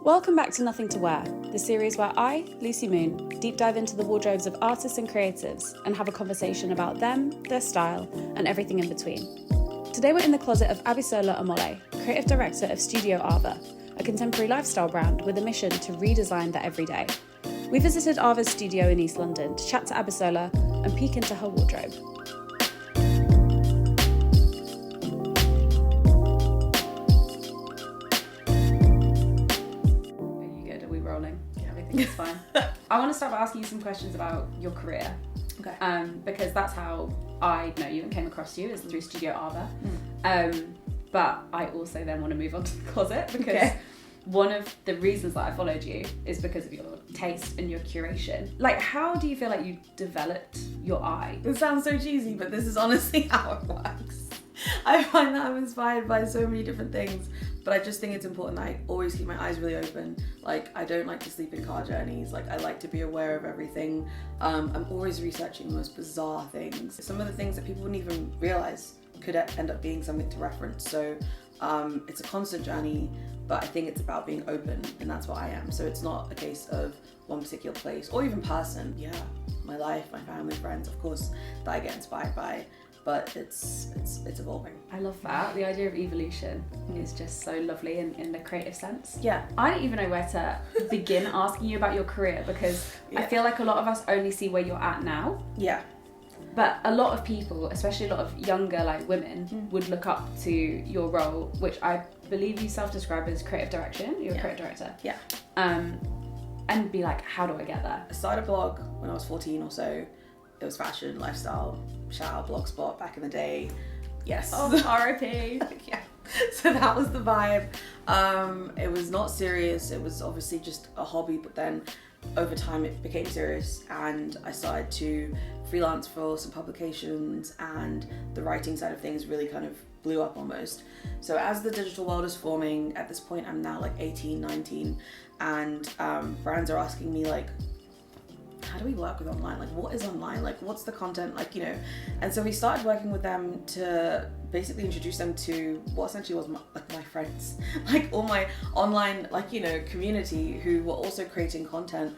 Welcome back to Nothing to Wear, the series where I, Lucy Moon, deep dive into the wardrobes of artists and creatives and have a conversation about them, their style, and everything in between. Today we're in the closet of Abisola Omole, creative director of Studio Arva, a contemporary lifestyle brand with a mission to redesign the everyday. We visited Arva's studio in East London to chat to Abisola and peek into her wardrobe. It's fine. I want to start by asking you some questions about your career. Okay. Because that's how I know you and came across you, is through Studio Arva. But I also then want to move on to the closet because one of the reasons that I followed you is because of your taste and your curation. Like, how do you feel like you developed your eye? It sounds so cheesy, but this is honestly how it works. I find that I'm inspired by so many different things, but I just think it's important that I always keep my eyes really open. Like, I don't like to sleep in car journeys. Like, I like to be aware of everything. I'm always researching the most bizarre things. Some of the things that people wouldn't even realize could end up being something to reference. So it's a constant journey, but I think it's about being open, and that's what I am. So it's not a case of one particular place or even person. Yeah, my life, my family, friends, of course, that I get inspired by. But it's evolving. I love that. The idea of evolution is just so lovely in the creative sense. Yeah. I don't even know where to begin asking you about your career because I feel like a lot of us only see where you're at now. Yeah. But a lot of people, especially a lot of younger women, would look up to your role, which I believe you self-describe as creative direction. You're a creative director. Yeah. And be like, how do I get there? I started a blog when I was 14 or so. It was fashion, lifestyle, shout out Blogspot back in the day. Yes. Oh, R.I.P. Yeah. So that was the vibe. It was not serious. It was obviously just a hobby, but then over time it became serious and I started to freelance for some publications and the writing side of things really kind of blew up almost. So as the digital world is forming, at this point I'm now 18, 19 and brands are asking me how do we work with online? What is online? What's the content? And so we started working with them to basically introduce them to what essentially was my friends, all my online, community who were also creating content.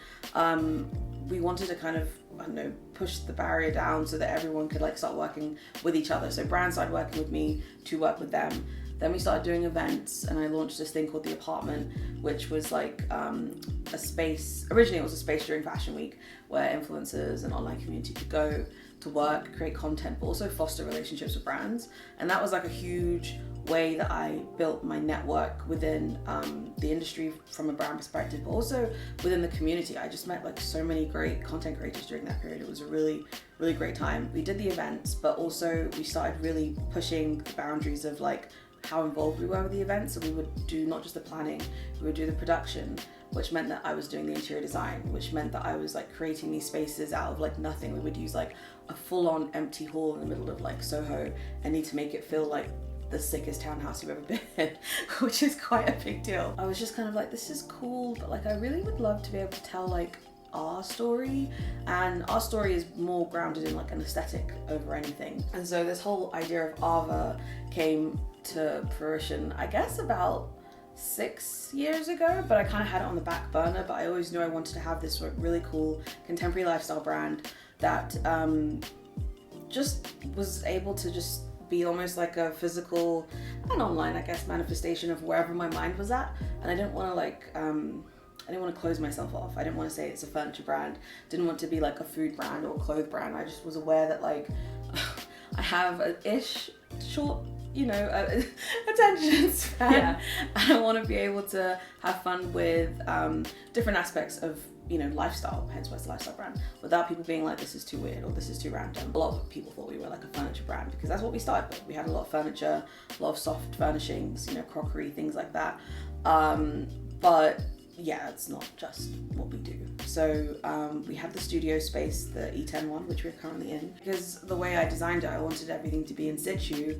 We wanted to kind of, push the barrier down so that everyone could start working with each other. So brands started working with me to work with them. Then we started doing events and I launched this thing called The Apartment, which was a space, originally it was a space during Fashion Week where influencers and online community could go to work, create content, but also foster relationships with brands. And that was a huge way that I built my network within the industry from a brand perspective, but also within the community. I just met so many great content creators during that period. It was a really, really great time. We did the events, but also we started really pushing the boundaries of how involved we were with the event. So we would do not just the planning, we would do the production, which meant that I was doing the interior design, which meant that I was creating these spaces out of nothing. We would use a full-on empty hall in the middle of Soho and need to make it feel like the sickest townhouse you've ever been in, which is quite a big deal. I was just kind of this is cool, but I really would love to be able to tell our story, and our story is more grounded in an aesthetic over anything. And so this whole idea of Arva came to fruition, I guess about 6 years ago, but I kind of had it on the back burner. But I always knew I wanted to have this really cool contemporary lifestyle brand that just was able to just be almost a physical and online, I guess, manifestation of wherever my mind was at. And I didn't want to I didn't want to close myself off. I didn't want to say it's a furniture brand. Didn't want to be a food brand or a clothes brand. I just was aware that I have an short, attention span. Yeah. I want to be able to have fun with different aspects of lifestyle, hence why it's a lifestyle brand, without people being this is too weird or this is too random. A lot of people thought we were a furniture brand because that's what we started with. We had a lot of furniture, a lot of soft furnishings, crockery, things like that. But yeah, it's not just what we do. So we have the studio space, the E10 one, which we're currently in. Because the way I designed it, I wanted everything to be in situ.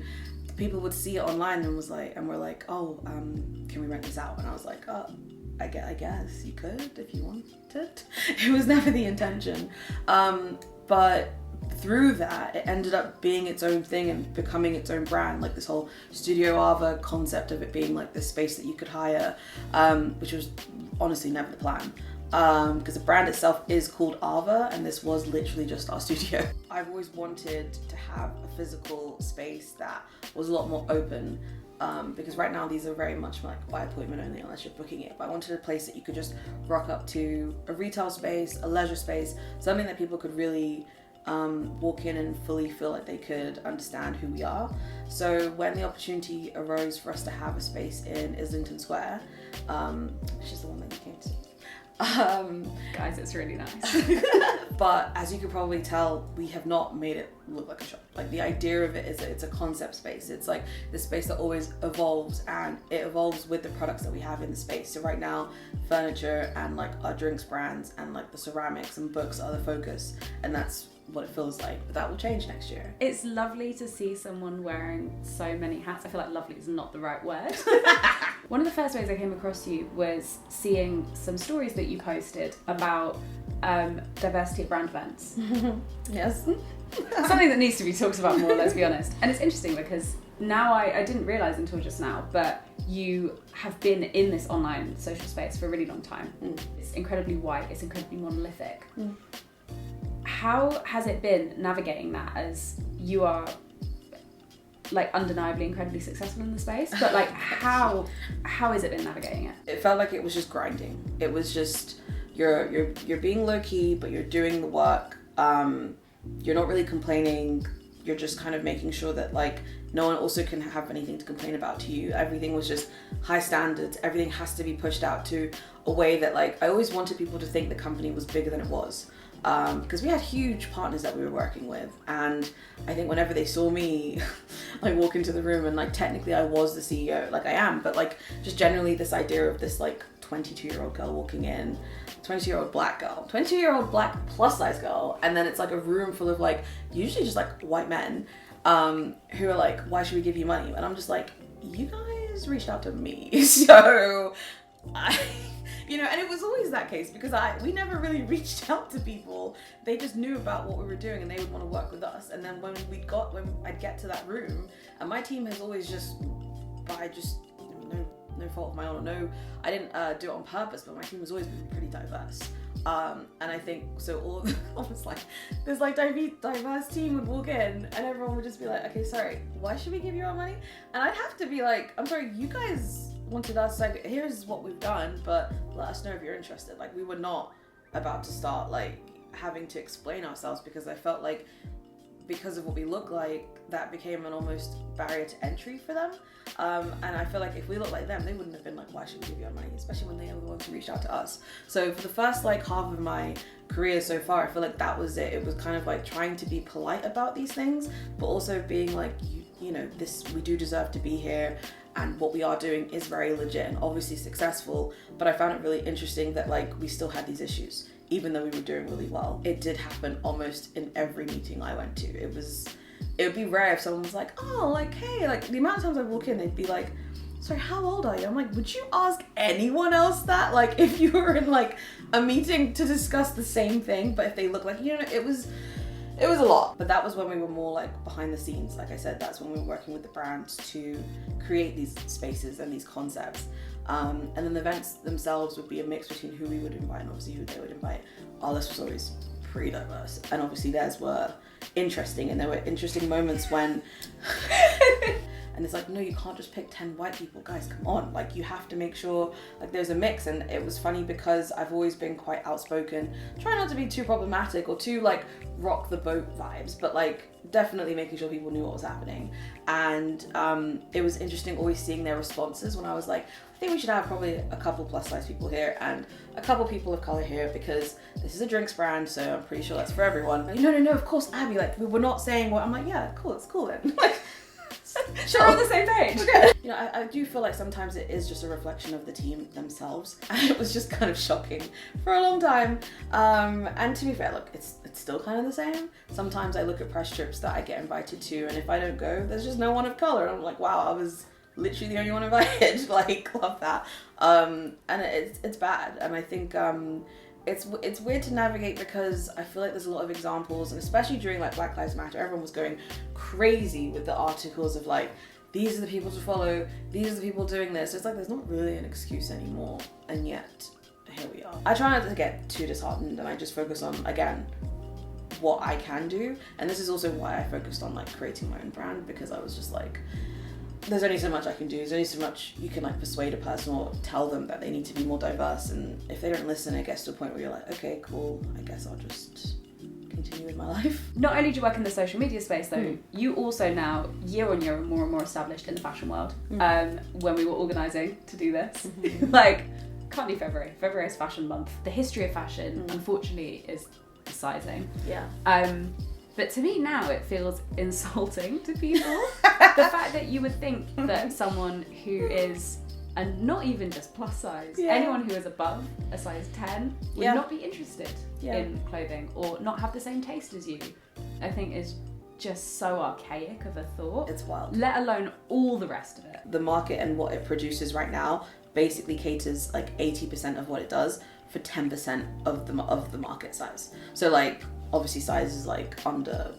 People would see it online and we're like, oh, can we rent this out? And I was like, oh, I guess you could if you wanted. It was never the intention. But through that, it ended up being its own thing and becoming its own brand, like this whole Studio Arva concept of it being like this space that you could hire, which was honestly never the plan. Because the brand itself is called Arva, and this was literally just our studio. I've always wanted to have a physical space that was a lot more open, because right now these are very much like by appointment only unless you're booking it. But I wanted a place that you could just rock up to, a retail space, a leisure space, something that people could really walk in and fully feel like they could understand who we are. So when the opportunity arose for us to have a space in Islington Square, which is the one that you came to, guys, it's really nice. But as you can probably tell, we have not made it look like a shop. Like the idea of it is that it's a concept space. It's like this space that always evolves, and it evolves with the products that we have in the space. So right now, furniture and like our drinks brands and like the ceramics and books are the focus, and that's what it feels like. But that will change next year. It's lovely to see someone wearing so many hats. I feel like lovely is not the right word. One of the first ways I came across you was seeing some stories that you posted about diversity at brand events. Yes. Something that needs to be talked about more, let's be honest. And it's interesting because now I didn't realise until just now, but you have been in this online social space for a really long time. It's incredibly white, it's incredibly monolithic. How has it been navigating that, as you are like undeniably incredibly successful in the space, but like how has it been navigating it? It felt like it was just grinding. It was just you're being low key, but you're doing the work. You're not really complaining. You're just kind of making sure that like no one also can have anything to complain about to you. Everything was just high standards. Everything has to be pushed out to a way that like I always wanted people to think the company was bigger than it was. Because we had huge partners that we were working with, and I think whenever they saw me like walk into the room, and like technically I was the CEO, like I am, but like just generally this idea of this like 22-year-old girl walking in, 22-year-old black girl, 22-year-old black plus size girl, and then it's like a room full of like usually just like white men who are like, why should we give you money? And I'm just like, you guys reached out to me, so you know, and it was always that case because we never really reached out to people. They just knew about what we were doing and they would want to work with us. And then when I'd get to that room, and my team has always just, by just no fault of my own, no, I didn't do it on purpose, but my team has always been pretty diverse. And I think so almost like this like diverse team would walk in and everyone would just be like, okay, sorry, why should we give you our money? And I'd have to be like, I'm sorry, you guys wanted us, like, here's what we've done, but let us know if you're interested. Like, we were not about to start like having to explain ourselves, because I felt like because of what we look like, that became an almost barrier to entry for them. And I feel like if we looked like them, they wouldn't have been like, why should we give you our money? Especially when they were the ones who reached out to us. So for the first like half of my career so far, I feel like that was it. It was kind of like trying to be polite about these things, but also being like, you know, we do deserve to be here. And what we are doing is very legit and obviously successful, but I found it really interesting that like we still had these issues, even though we were doing really well. It did happen almost in every meeting I went to. It would be rare if someone was like, oh, like, hey, like the amount of times I walk in, they'd be like, sorry, how old are you? I'm like, would you ask anyone else that? Like if you were in like a meeting to discuss the same thing, but if they look like, you know, it was a lot. But that was when we were more like behind the scenes. Like I said, that's when we were working with the brands to create these spaces and these concepts. And then the events themselves would be a mix between who we would invite and obviously who they would invite. Our list was always pretty diverse. And obviously theirs were interesting, and there were interesting moments when and it's like, no, you can't just pick 10 white people, guys, come on. Like you have to make sure like there's a mix. And it was funny because I've always been quite outspoken, try not to be too problematic or too like rock the boat vibes, but like definitely making sure people knew what was happening. And it was interesting always seeing their responses when I was like, I think we should have probably a couple plus size people here and a couple people of color here, because this is a drinks brand, so I'm pretty sure that's for everyone. Like, no, of course, Abby, like we were not saying what. I'm like, yeah, cool, it's cool then. Like, sure, we're on the same page. Okay. You know, I do feel like sometimes it is just a reflection of the team themselves, and it was just kind of shocking for a long time. And to be fair, look, it's still kind of the same. Sometimes I look at press trips that I get invited to, and if I don't go, there's just no one of color. And I'm like, wow, I was literally the only one invited. Like, love that. And it's bad. And I think it's weird to navigate because I feel like there's a lot of examples, and especially during like Black Lives Matter, everyone was going crazy with the articles of like, these are the people to follow, these are the people doing this. It's like there's not really an excuse anymore, and yet here we are. I try not to get too disheartened, and I just focus on, again, what I can do. And this is also why I focused on like creating my own brand, because I was just like, there's only so much I can do. There's only so much you can like persuade a person or tell them that they need to be more diverse. And if they don't listen, it gets to a point where you're like, okay, cool, I guess I'll just continue with my life. Not only do you work in the social media space though, you also now, year on year, are more and more established in the fashion world. When we were organising to do this, like, can't do February. February is fashion month. The history of fashion, unfortunately, is sizing. Yeah. But to me now it feels insulting to people. The fact that you would think that someone who is, and not even just plus size, anyone who is above a size 10 would not be interested in clothing or not have the same taste as you, I think is just so archaic of a thought. It's wild. Let alone all the rest of it. The market and what it produces right now basically caters like 80% of what it does for 10% of the market size. So like, obviously size is like under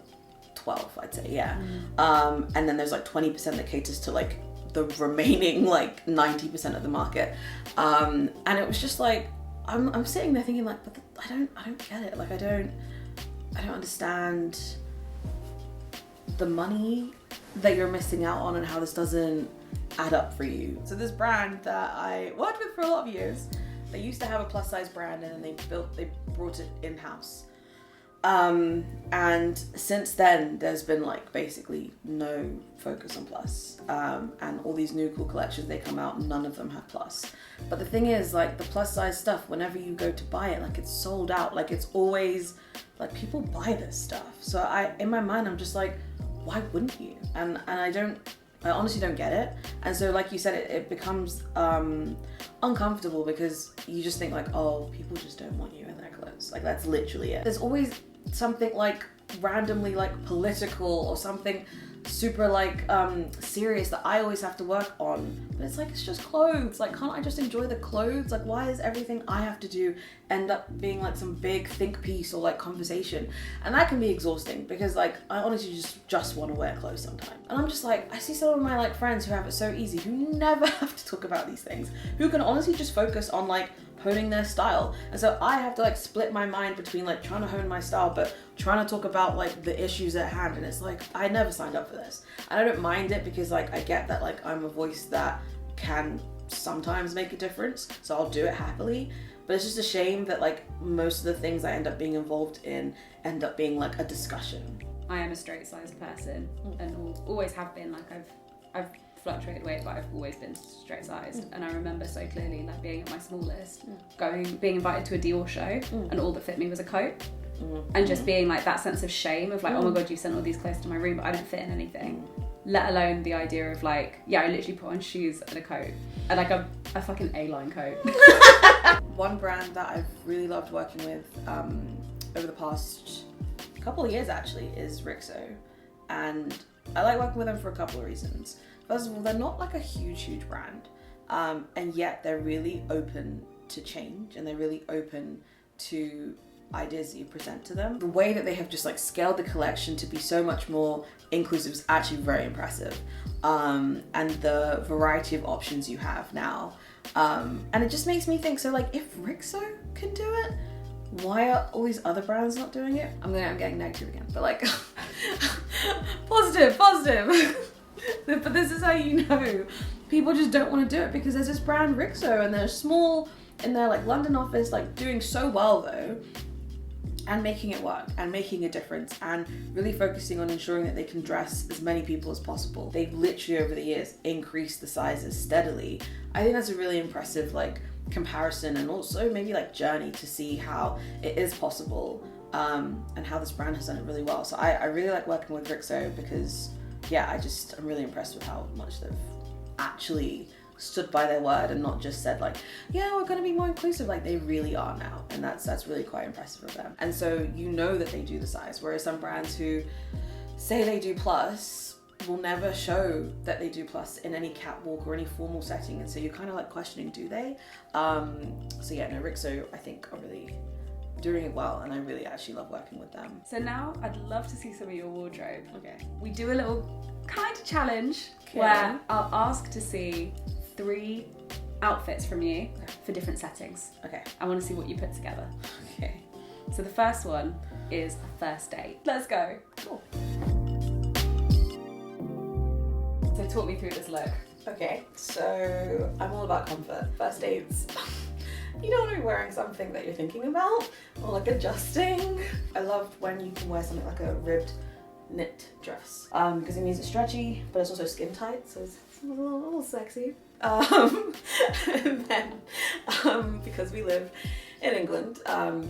12, I'd say, and then there's like 20% that caters to like the remaining like 90% of the market. And it was just like, I'm sitting there thinking like, but I don't get it. Like I don't understand the money that you're missing out on and how this doesn't add up for you. So this brand that I worked with for a lot of years, they used to have a plus size brand, and then they brought it in-house. And since then there's been like basically no focus on plus, and all these new cool collections they come out, none of them have plus. But the thing is, like, the plus size stuff, whenever you go to buy it, like, it's sold out. Like, it's always like, people buy this stuff. So in my mind I'm just like, why wouldn't you? And I honestly don't get it. And so like you said, it becomes uncomfortable because you just think like, oh, people just don't want you in their clothes. Like, that's literally it. There's always something like randomly like political or something super like serious that I always have to work on, but it's like, it's just clothes. Like, can't I just enjoy the clothes? Like, why is everything I have to do end up being like some big think piece or like conversation? And that can be exhausting because like, I honestly just want to wear clothes sometimes. And I'm just like, I see some of my like friends who have it so easy, who never have to talk about these things, who can honestly just focus on like honing their style. And so I have to like split my mind between like trying to hone my style but trying to talk about like the issues at hand. And it's like, I never signed up for this, and I don't mind it because like, I get that like, I'm a voice that can sometimes make a difference, so I'll do it happily. But it's just a shame that like, most of the things I end up being involved in end up being like a discussion. I am a straight sized person and always have been. Like, I've fluctuated weight, but I've always been straight sized. And I remember so clearly like being at my smallest, being invited to a Dior show, and all that fit me was a coat. And just being like, that sense of shame of like, oh my god, you sent all these clothes to my room but I don't fit in anything. Let alone the idea of like, I literally put on shoes and a coat, and like a fucking A-line coat. One brand that I've really loved working with over the past couple of years actually is Rixo, and I like working with them for a couple of reasons. First of all, they're not like a huge brand, and yet they're really open to change, and they're really open to ideas that you present to them. The way that they have just like scaled the collection to be so much more inclusive is actually very impressive, and the variety of options you have now, and it just makes me think, so like, if Rixo can do it, why are all these other brands not doing it? I'm getting negative again, but like positive. But this is how you know people just don't want to do it, because there's this brand Rixo, and they're small in their like London office, like doing so well though, and making it work and making a difference and really focusing on ensuring that they can dress as many people as possible. They've literally over the years increased the sizes steadily. I think that's a really impressive like comparison, and also maybe like journey to see how it is possible, and how this brand has done it really well. So I really like working with Rixo because I'm really impressed with how much they've actually stood by their word and not just said like, yeah, we're going to be more inclusive. Like, they really are now, and that's really quite impressive of them. And so you know that they do the size, whereas some brands who say they do plus will never show that they do plus in any catwalk or any formal setting, and so you're kind of like questioning, do they? So yeah, no, Rixo I think are really doing it well, and I really actually love working with them. So now I'd love to see some of your wardrobe. Okay. We do a little kind of challenge where I'll ask to see 3 outfits from you for different settings. Okay. I want to see what you put together. Okay. So the first one is a first date. Let's go. Cool. So talk me through this look. Okay, so I'm all about comfort. First dates, you don't want to be wearing something that you're thinking about or like adjusting. I love when you can wear something like a ribbed knit dress because it means it's stretchy, but it's also skin tight, so it's a little sexy. And then because we live in England,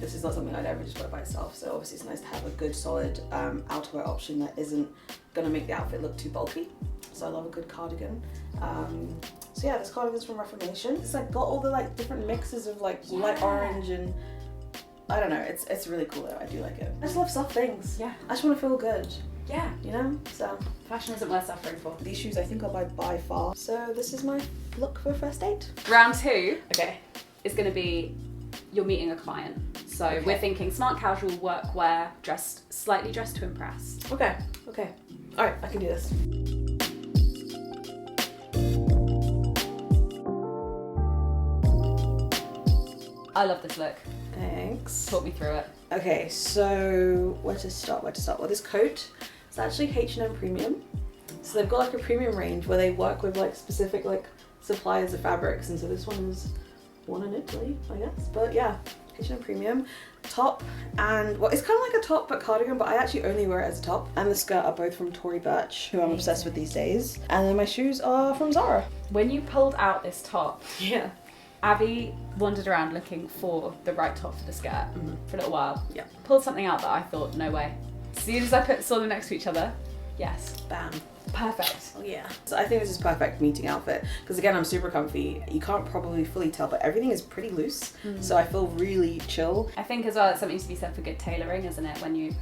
this is not something I'd ever just wear by itself, so obviously it's nice to have a good solid outerwear option that isn't going to make the outfit look too bulky. So I love a good cardigan. So yeah, this cardigan's from Reformation. It's like got all the like different mixes of like light orange and I don't know, it's really cool though, I do like it. I just love soft things. Yeah. I just want to feel good. Yeah. You know? So Fashion isn't worth suffering for. these shoes I think are by far. So this is my look for a first date. Round 2 Okay. is going to be you're meeting a client. So we're thinking smart casual workwear, slightly dressed to impress. Okay. Alright, I can do this. I love this look. Thanks. Talk me through it. Okay, so where to start? Well, this coat is actually H&M Premium. So they've got like a premium range where they work with like specific like suppliers of fabrics, and so this one is one in Italy, I guess. But yeah, H&M Premium. Top and, well, it's kind of like a top but cardigan, but I actually only wear it as a top. And the skirt are both from Tory Burch, who I'm obsessed with these days. And then my shoes are from Zara. When you pulled out this top, Yeah. Abby wandered around looking for the right top for the skirt for a little while. Yeah. Pulled something out that I thought, no way. As soon as I saw them next to each other, yes. Bam. Perfect. Oh yeah. So I think this is perfect meeting outfit because again, I'm super comfy. You can't probably fully tell, but everything is pretty loose. So I feel really chill. I think as well it's something to be said for good tailoring, isn't it? When you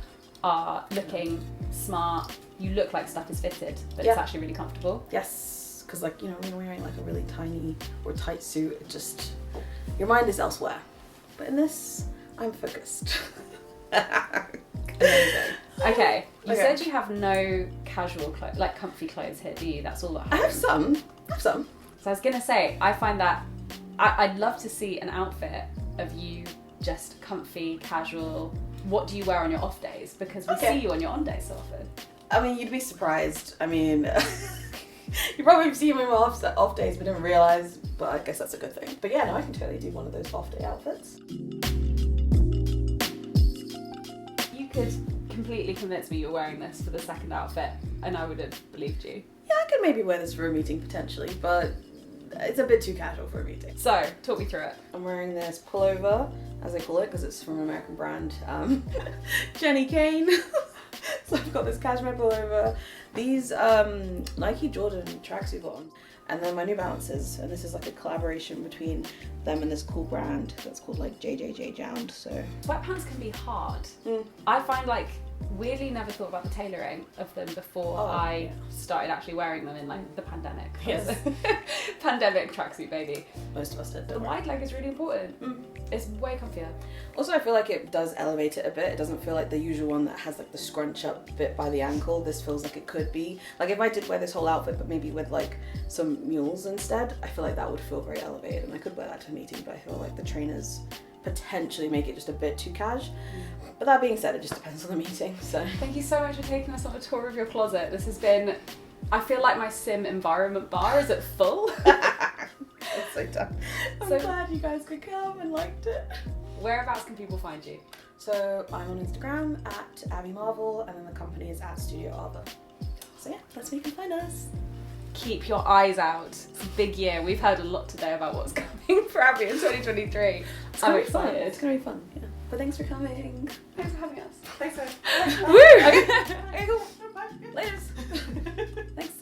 are looking smart, you look like stuff is fitted, but it's actually really comfortable. Yes, because like, you know, when you're wearing like a really tiny or tight suit, it just, your mind is elsewhere. But in this, I'm focused. Amazing. Okay, you said you have no casual clothes, like comfy clothes here, do you? That's all at home. I have some. So I was gonna say, I find that I'd love to see an outfit of you just comfy, casual. What do you wear on your off days? Because we see you on your on days so often. I mean, you'd be surprised. I mean, you probably see me on my off days but didn't realise, but I guess that's a good thing. But yeah, no, I can totally do one of those off day outfits. You could completely convince me you're wearing this for the second outfit and I would have believed you. Yeah, I could maybe wear this for a meeting potentially, but it's a bit too casual for a meeting. So, talk me through it. I'm wearing this pullover, as they call it, because it's from an American brand, Jenny Kane. So I've got this cashmere pullover, these Nike Jordan tracksuit bottoms, and then my New Balances, and this is like a collaboration between them and this cool brand that's called like JJJ Jound. So sweatpants can be hard. I find like weirdly never thought about the tailoring of them before I started actually wearing them in like the pandemic. Yes. Pandemic tracksuit baby. Most of us did. The wide leg is really important. It's way comfier. Also, I feel like it does elevate it a bit. It doesn't feel like the usual one that has like the scrunch up bit by the ankle. This feels like it could be. Like if I did wear this whole outfit, but maybe with like some mules instead, I feel like that would feel very elevated, and I could wear that to a meeting, but I feel like the trainers potentially make it just a bit too cash. But that being said, it just depends on the meeting. So thank you so much for taking us on a tour of your closet. This has been, I feel like my sim environment bar is at full. It's so done. I'm glad you guys could come and liked it. Whereabouts can people find you? So I'm on Instagram at Abby Marvel, and then the company is at Studio Arva. So yeah, that's where you can find us. Keep your eyes out. It's a big year. We've heard a lot today about what's coming for Abby in 2023. I'm excited. It's gonna be fun. Yeah. But thanks for coming. Thanks for having us. Thanks. Woo! Okay, cool. Bye. Later. Thanks.